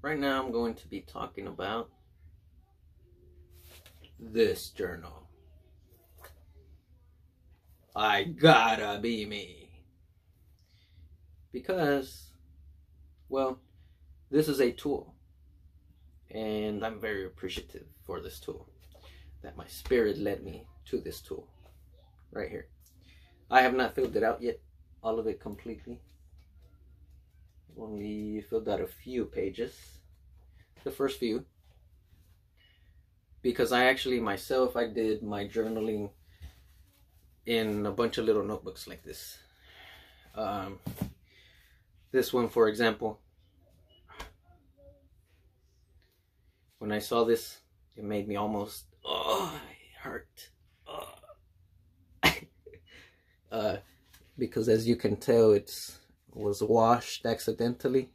Right now I'm going to be talking about this journal. I gotta be me. Because, well, this is a tool. And I'm very appreciative for this tool. That my spirit led me to this tool. Right here. I have not filled it out yet. All of it completely. Only filled out a few pages. The first few. Because I actually myself, I did my journaling in a bunch of little notebooks like this. This one, for example, when I saw this, it made me almost, it hurt. Because as you can tell, it was washed accidentally.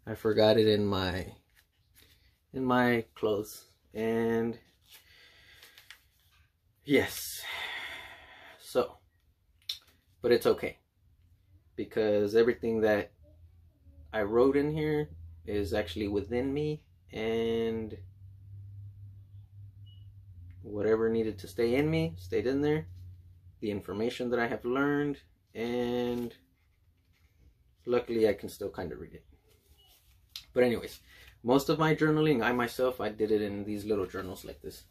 I forgot it in my clothes, and yes, so, but it's okay, because everything that I wrote in here is actually within me, and whatever needed to stay in me stayed in there. The information that I have learned, and luckily I can still kind of read it. But anyways, most of my journaling, I did it in these little journals like this.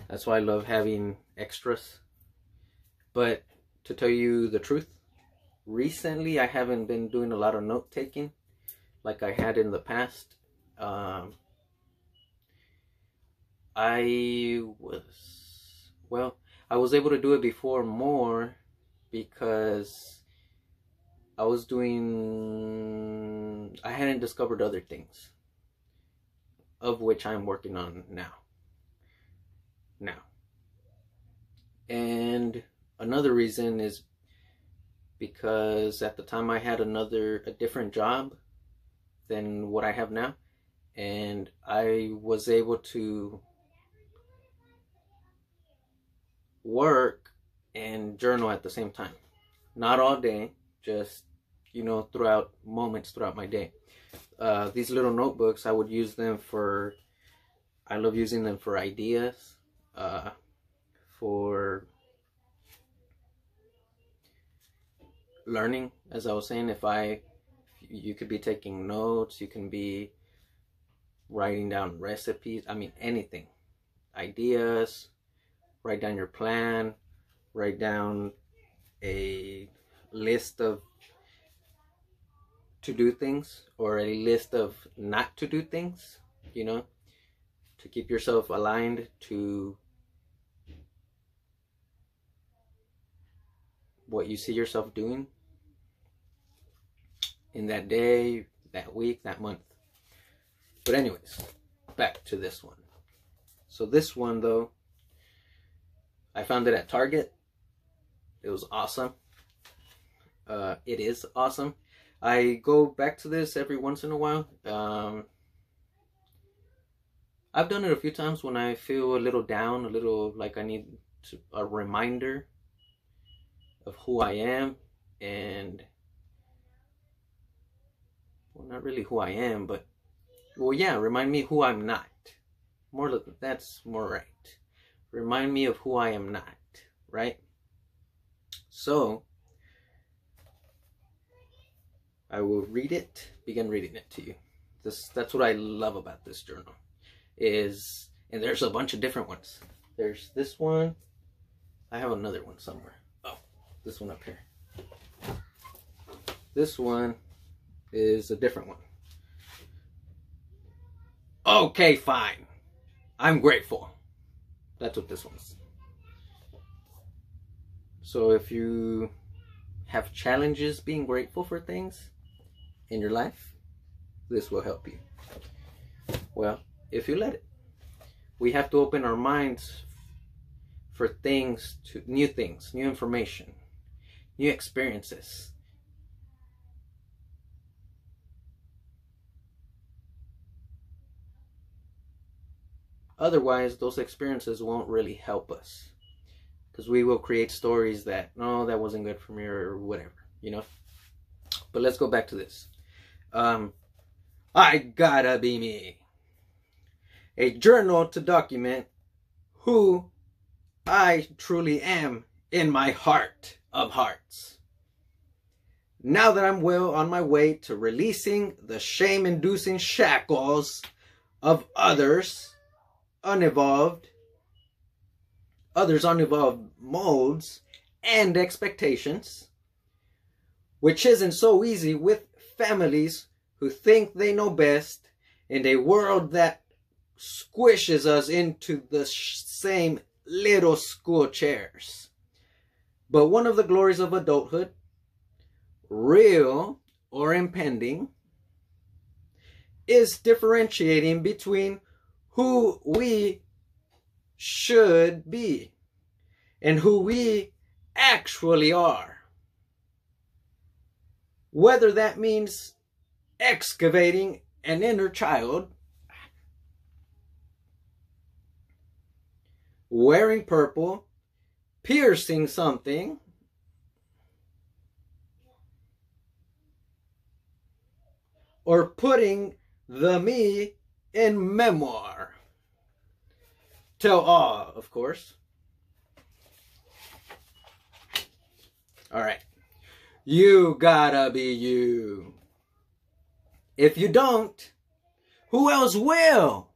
That's why I love having extras. But to tell you the truth, recently I haven't been doing a lot of note taking like I had in the past. I was able to do it before more because I hadn't discovered other things, of which I'm working on now. And another reason is because at the time I had a different job than what I have now, and I was able to work and journal at the same time. Not all day, just, throughout moments throughout my day. These little notebooks, I would use them I love using them for ideas, for learning. As I was saying, you could be taking notes, you can be writing down recipes, anything, ideas. Write down your plan, write down a list of to-do things, or a list of not to do things, to keep yourself aligned to what you see yourself doing in that day, that week, that month. But anyways, back to this one. So this one, though, I found it at Target. It was awesome. It is awesome. I go back to this every once in a while. I've done it a few times when I feel a little down, a little like I need a reminder of who I am, and, well, not really who I am, but, well, yeah, remind me who I'm not. That's more right. Remind me of who I am not, right? So, I will begin reading it to you. That's what I love about this journal. And there's a bunch of different ones. There's this one. I have another one somewhere. Oh, this one up here. This one is a different one. Okay, fine. I'm grateful. That's what this one's. So if you have challenges being grateful for things in your life, this will help you. Well, if you let it. We have to open our minds for new things, new information, new experiences. Otherwise, those experiences won't really help us, because we will create stories that, no, that wasn't good for me, or whatever, But let's go back to this. I Gotta Be Me. A journal to document who I truly am in my heart of hearts. Now that I'm well on my way to releasing the shame-inducing shackles of others' unevolved molds and expectations, which isn't so easy with families who think they know best in a world that squishes us into the same little school chairs. But one of the glories of adulthood, real or impending, is differentiating between who we should be and who we actually are. Whether that means excavating an inner child, wearing purple, piercing something, or putting the me in memoir. Tell all, of course. Alright. You gotta be you. If you don't, who else will?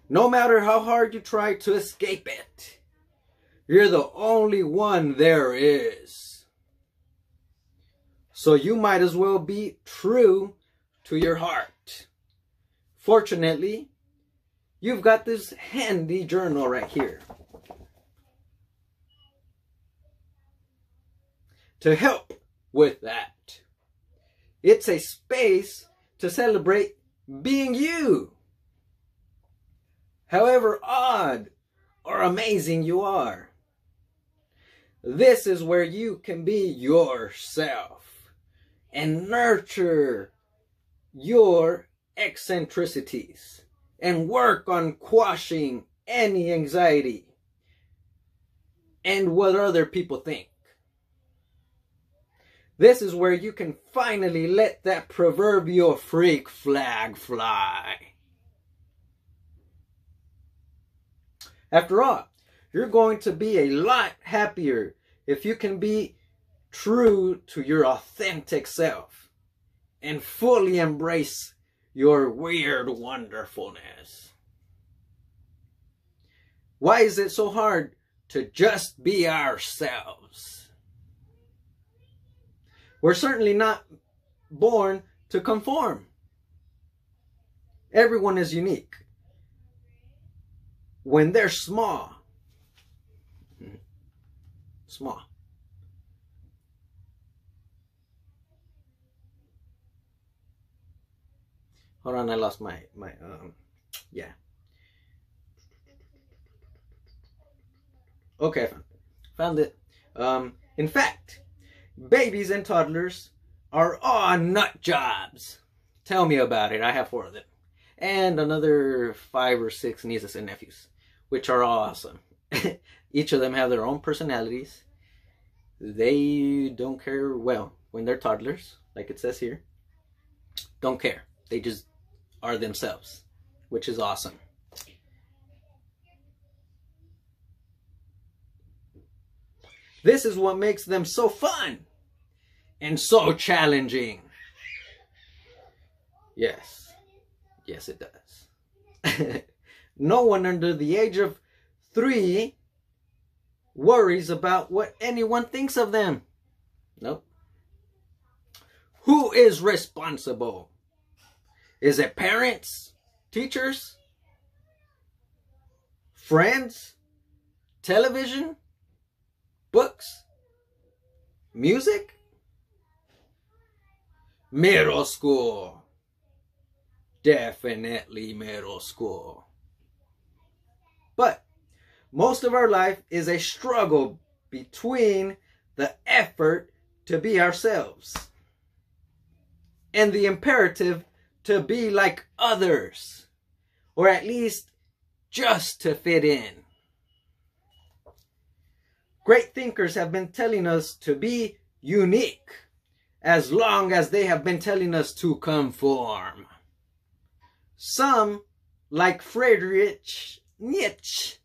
No matter how hard you try to escape it, you're the only one there is. So you might as well be true to your heart. Fortunately, you've got this handy journal right here to help with that. It's a space to celebrate being you. However odd or amazing you are. This is where you can be yourself and nurture your eccentricities and work on quashing any anxiety and what other people think. This is where you can finally let that proverbial freak flag fly. After all, you're going to be a lot happier if you can be true to your authentic self and fully embrace your weird wonderfulness. Why is it so hard to just be ourselves? We're certainly not born to conform. Everyone is unique. When they're small. Small. Hold on, I lost my yeah. Okay, found it. In fact, babies and toddlers are all nut jobs. Tell me about it. I have 4 of them. And another 5 or 6 nieces and nephews, which are awesome. Each of them have their own personalities. They don't care, well, when they're toddlers, like it says here, don't care. They just are themselves, which is awesome. This is what makes them so fun and so challenging. Yes. Yes, it does. No one under the age of 3 worries about what anyone thinks of them. Nope. Who is responsible? Is it parents? Teachers? Friends? Television? Books? Music? Middle school. Definitely middle school. But most of our life is a struggle between the effort to be ourselves and the imperative to be like others, or at least just to fit in. Great thinkers have been telling us to be unique as long as they have been telling us to conform. Some, like Friedrich Nietzsche,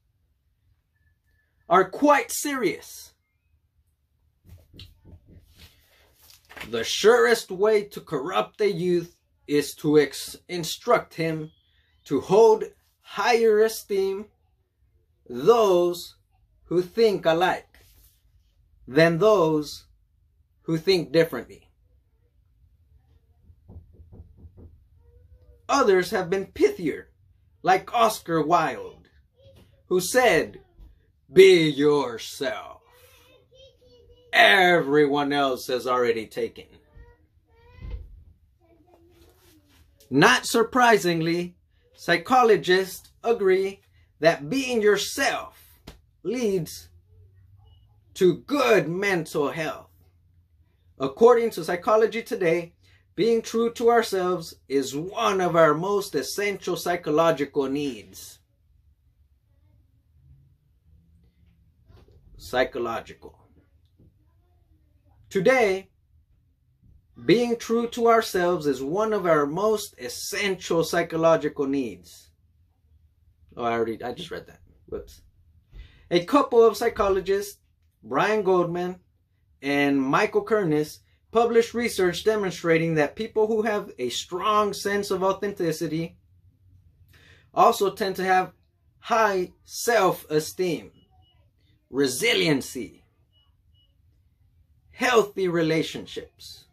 are quite serious. The surest way to corrupt a youth is to instruct him to hold higher esteem those who think alike than those who think differently. Others have been pithier, like Oscar Wilde, who said, "Be yourself. Everyone else has already taken." Not surprisingly, psychologists agree that being yourself leads to good mental health. According to Psychology Today, being true to ourselves is one of our most essential psychological needs. Psychological. Today, being true to ourselves is one of our most essential psychological needs. Oh, I just read that. Whoops. A couple of psychologists, Brian Goldman and Michael Kernis, published research demonstrating that people who have a strong sense of authenticity also tend to have high self-esteem, resiliency, healthy relationships,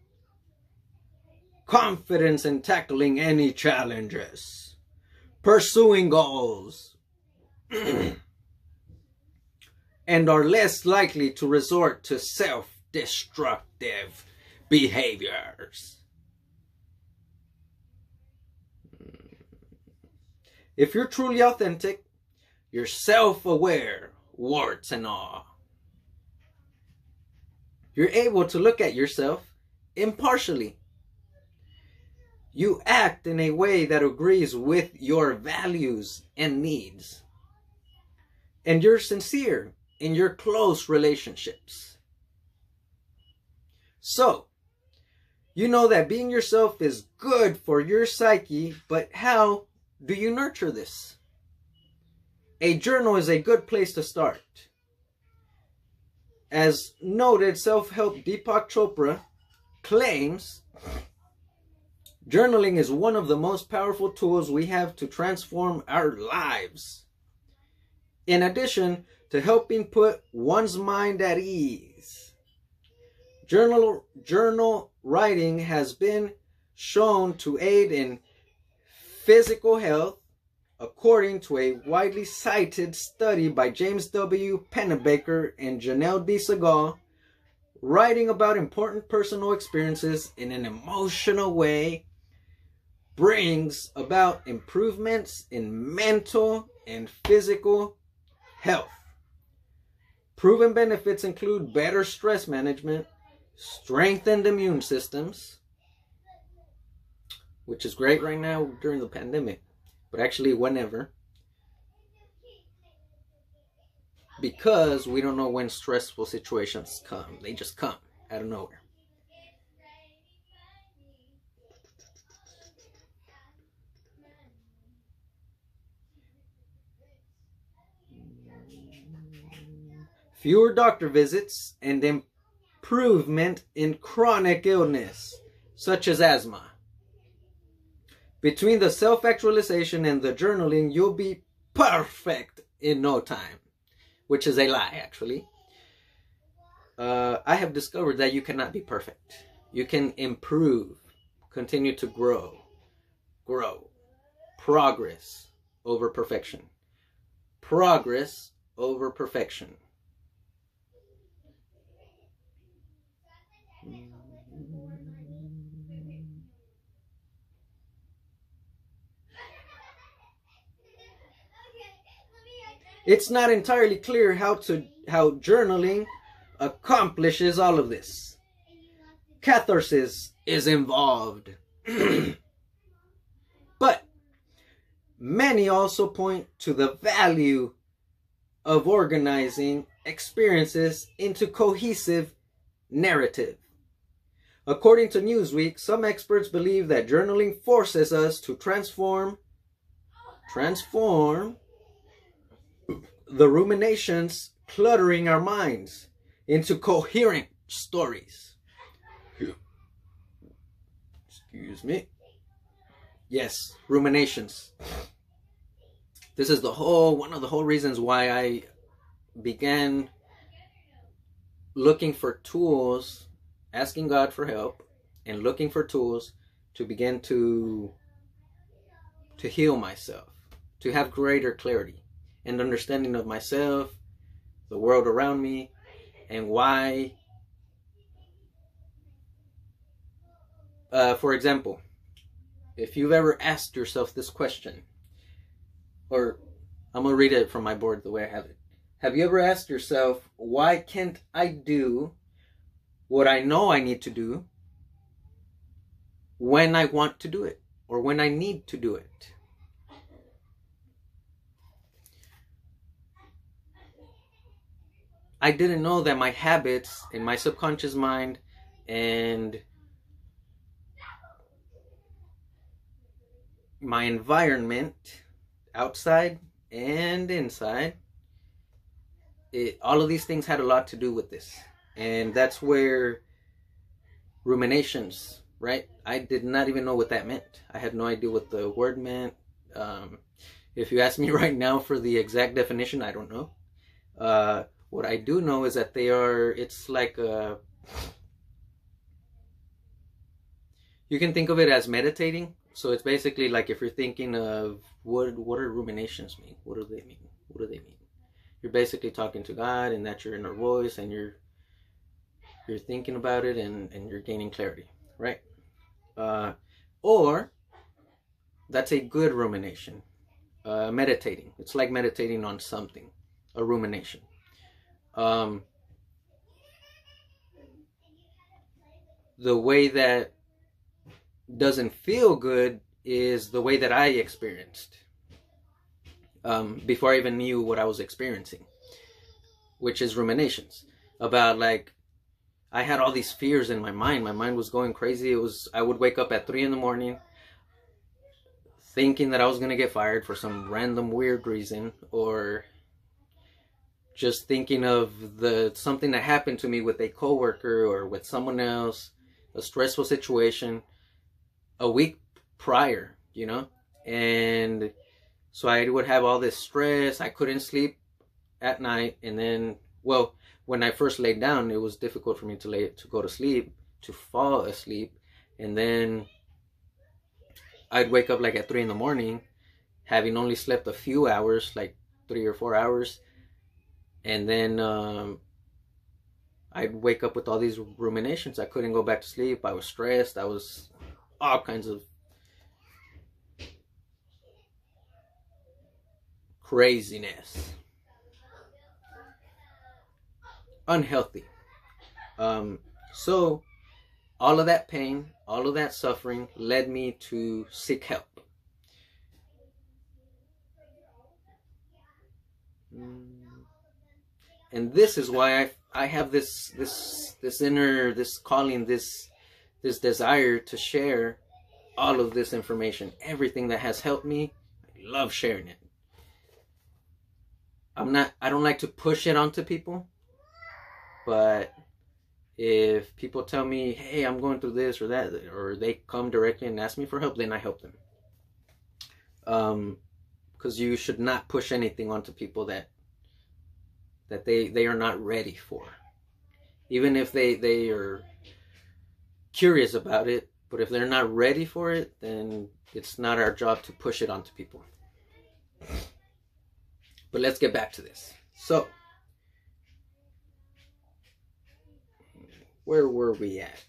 confidence in tackling any challenges, pursuing goals, and are less likely to resort to self-destructive behaviors. If you're truly authentic, you're self-aware, warts and all. You're able to look at yourself impartially. You act in a way that agrees with your values and needs. And you're sincere in your close relationships. So, you know that being yourself is good for your psyche, but how do you nurture this? A journal is a good place to start. As noted, self-help Deepak Chopra claims, journaling is one of the most powerful tools we have to transform our lives. In addition to helping put one's mind at ease, journal writing has been shown to aid in physical health, according to a widely cited study by James W. Pennebaker and Janelle D. Segal. Writing about important personal experiences in an emotional way brings about improvements in mental and physical health. Proven benefits include better stress management, strengthened immune systems, which is great right now during the pandemic, but actually whenever, because we don't know when stressful situations come. They just come out of nowhere. Fewer doctor visits and improvement in chronic illness, such as asthma. Between the self-actualization and the journaling, you'll be perfect in no time. Which is a lie, actually. I have discovered that you cannot be perfect. You can improve, continue to grow. Progress over perfection. Progress over perfection. It's not entirely clear how journaling accomplishes all of this. Catharsis is involved. But many also point to the value of organizing experiences into cohesive narrative. According to Newsweek, some experts believe that journaling forces us to transform the ruminations cluttering our minds into coherent stories. Excuse me. Yes, ruminations. This is one of the whole reasons why I began looking for tools, asking God for help, and looking for tools to begin to heal myself, to have greater clarity and understanding of myself, the world around me, and why. For example, if you've ever asked yourself this question, or I'm going to read it from my board the way I have it. Have you ever asked yourself, why can't I do what I know I need to do when I want to do it, or when I need to do it? I didn't know that my habits in my subconscious mind and my environment, outside and inside, all of these things had a lot to do with this. And that's where ruminations, right? I did not even know what that meant. I had no idea what the word meant. If you ask me right now for the exact definition, I don't know. What I do know is that it's like you can think of it as meditating. So it's basically like if you're thinking of what do ruminations mean? What do they mean? What do they mean? You're basically talking to God, and that's your inner voice, and you're thinking about it, and you're gaining clarity, right? Or that's a good rumination. Meditating. It's like meditating on something. A rumination. The way that doesn't feel good is the way that I experienced before I even knew what I was experiencing, which is ruminations about, like, I had all these fears in my mind. My mind was going crazy. I would wake up at 3 a.m. thinking that I was going to get fired for some random weird reason, or just thinking of something that happened to me with a coworker or with someone else, a stressful situation a week prior, and so I would have all this stress. I couldn't sleep at night, and then, well, when I first laid down, it was difficult for me to go to sleep, to fall asleep, and then I'd wake up like at 3 a.m, having only slept a few hours, like 3 or 4 hours, and then I'd wake up with all these ruminations. I couldn't go back to sleep. I was stressed. I was all kinds of craziness. Unhealthy. So all of that pain, all of that suffering led me to seek help. And this is why I have this inner, this calling, this desire to share all of this information, everything that has helped me. I love sharing it. I don't like to push it onto people, but if people tell me, hey, I'm going through this or that, or they come directly and ask me for help, then I help them. Because you should not push anything onto people that they are not ready for. Even if they are curious about it, but if they're not ready for it, then it's not our job to push it onto people. But let's get back to this. So, where were we at?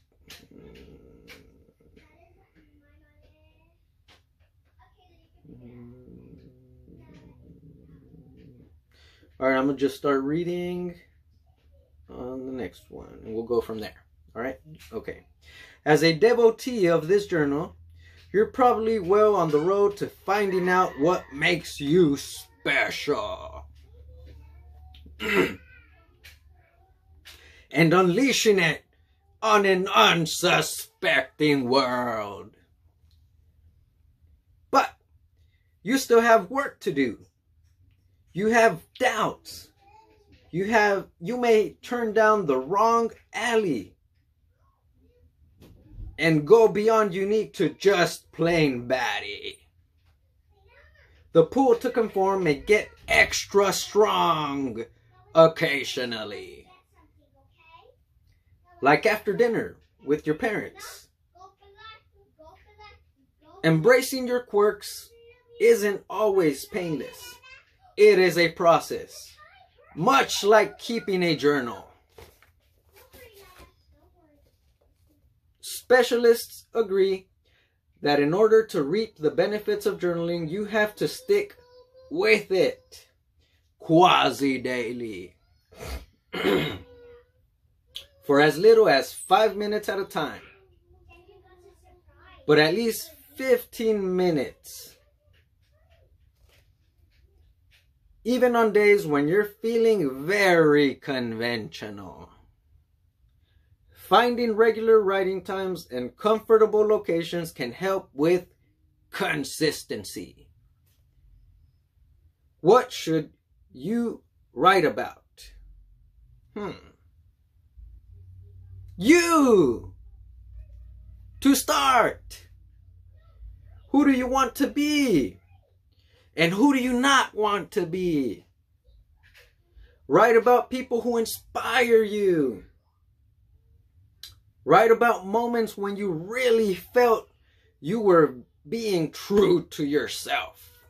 All right, I'm going to just start reading on the next one, and we'll go from there. All right? Okay. As a devotee of this journal, you're probably well on the road to finding out what makes you special. And unleashing it on an unsuspecting world. But you still have work to do. You have doubts. You may turn down the wrong alley and go beyond unique to just plain baddie. The pull to conform may get extra strong occasionally. Like after dinner with your parents. Embracing your quirks isn't always painless. It is a process, much like keeping a journal. Specialists agree that in order to reap the benefits of journaling, you have to stick with it quasi-daily for as little as 5 minutes at a time, but at least 15 minutes. Even on days when you're feeling very conventional. Finding regular writing times and comfortable locations can help with consistency. What should you write about? You! To start! Who do you want to be? And who do you not want to be? Write about people who inspire you. Write about moments when you really felt you were being true to yourself.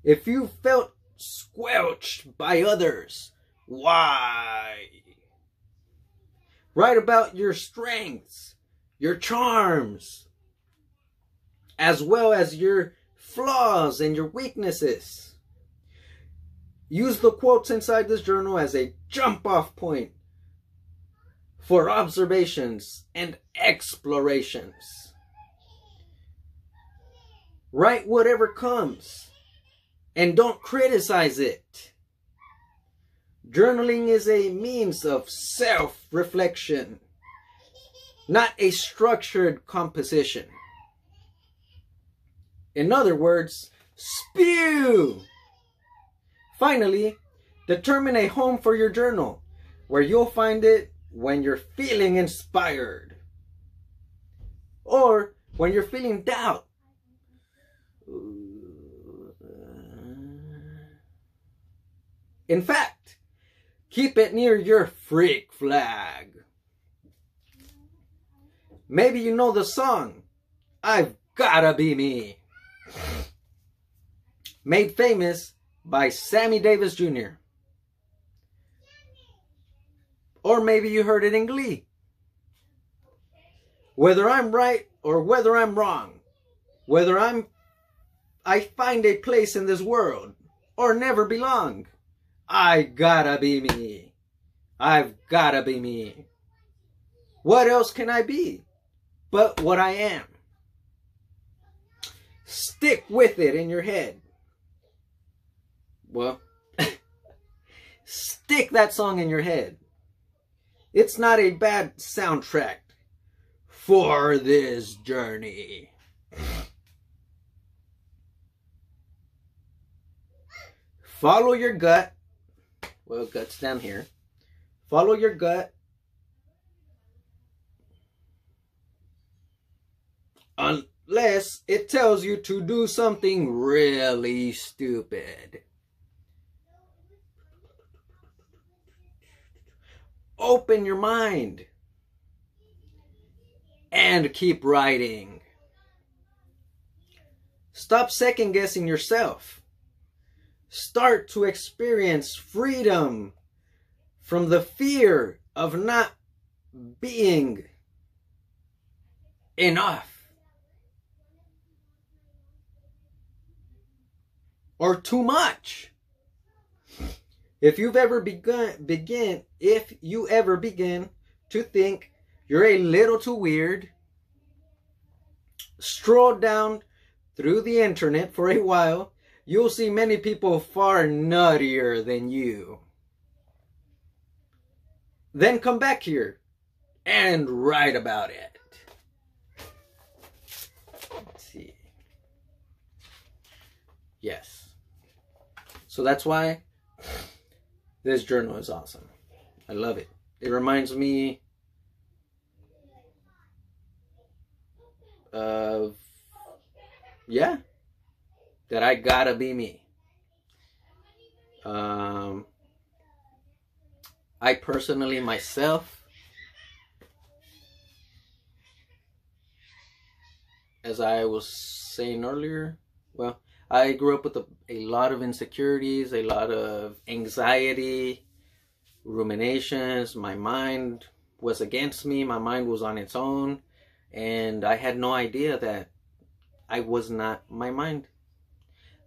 If you felt squelched by others, why? Write about your strengths, your charms, as well as your flaws and your weaknesses. Use the quotes inside this journal as a jump-off point for observations and explorations. Write whatever comes and don't criticize it. Journaling is a means of self-reflection, not a structured composition. In other words, spew! Finally, determine a home for your journal where you'll find it when you're feeling inspired or when you're feeling doubt. In fact, keep it near your freak flag. Maybe you know the song, I've Gotta Be Me, made famous by Sammy Davis Jr. Or maybe you heard it in Glee. Whether I'm right or whether I'm wrong, whether I find a place in this world or never belong, I gotta be me. I've gotta be me. What else can I be but what I am? Stick with it in your head. Well, stick that song in your head. It's not a bad soundtrack for this journey. Follow your gut. Well, gut's down here. Follow your gut. Unless it tells you to do something really stupid. Open your mind and keep writing. Stop second guessing yourself. Start to experience freedom from the fear of not being enough or too much. If you ever begin to think you're a little too weird, stroll down through the internet for a while, you'll see many people far nuttier than you. then come back here and write about it. Let's see. Yes. So that's why this journal is awesome. I love it. It reminds me of, yeah, that I gotta be me. I personally, myself, as I was saying earlier, well, I grew up with a lot of insecurities, a lot of anxiety, ruminations. My mind was against me. My mind was on its own. And I had no idea that I was not my mind.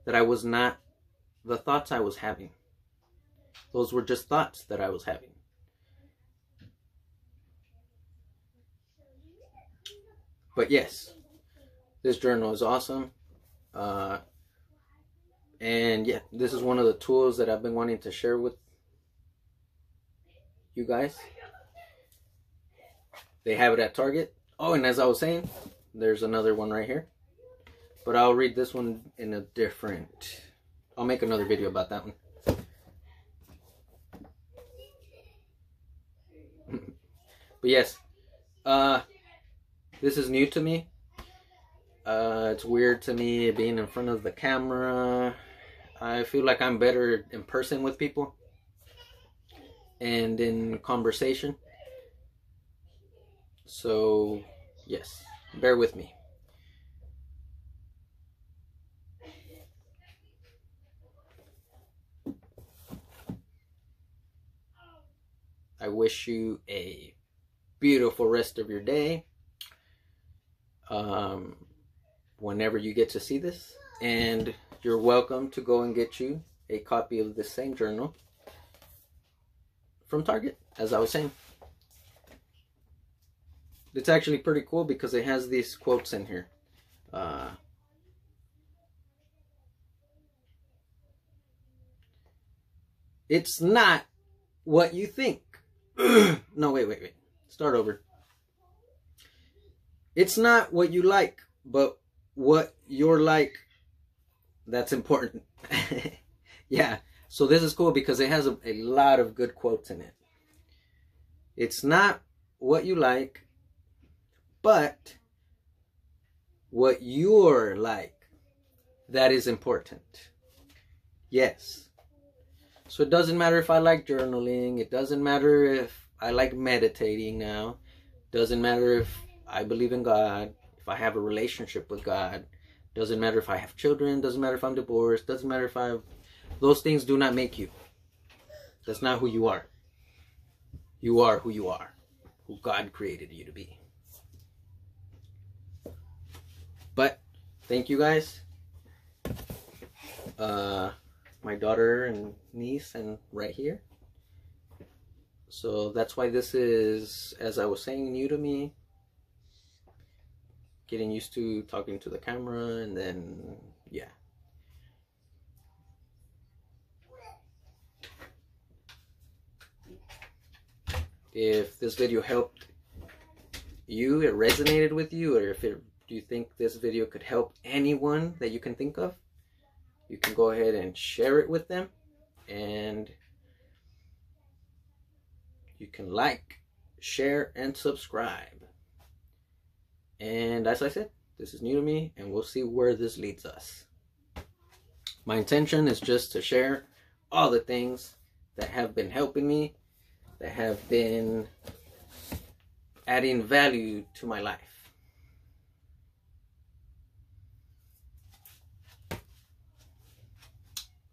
That I was not the thoughts I was having. Those were just thoughts that I was having. But yes, this journal is awesome. And yeah, this is one of the tools that I've been wanting to share with you guys. They have it at Target. Oh, and as I was saying, there's another one right here. But I'll read this one in a different... I'll make another video about that one. But yes, this is new to me. It's weird to me being in front of the camera. I feel like I'm better in person with people and in conversation. So, yes, bear with me. I wish you a beautiful rest of your day. Whenever you get to see this, and you're welcome to go and get you a copy of this same journal from Target, as I was saying. It's actually pretty cool because it has these quotes in here. It's not what you think. No, wait. Start over. It's not what you like, but what you're like, that's important. Yeah, so this is cool because it has a lot of good quotes in it. It's not what you like, but what you're like, that is important. Yes. So it doesn't matter if I like journaling. It doesn't matter if I like meditating now. It doesn't matter if I believe in God. If I have a relationship with God. Doesn't matter if I have children. Doesn't matter if I'm divorced. Doesn't matter if I have... Those things do not make you. That's not who you are. You are who you are. Who God created you to be. But, thank you guys. My daughter and niece and right here. So that's why this is, as I was saying, new to me. Getting used to talking to the camera, and then, yeah. If this video helped you, it resonated with you, or if do you think this video could help anyone that you can think of, you can go ahead and share it with them, and you can like, share, and subscribe. And as I said, this is new to me, and we'll see where this leads us. My intention is just to share all the things that have been helping me, that have been adding value to my life.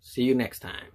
See you next time.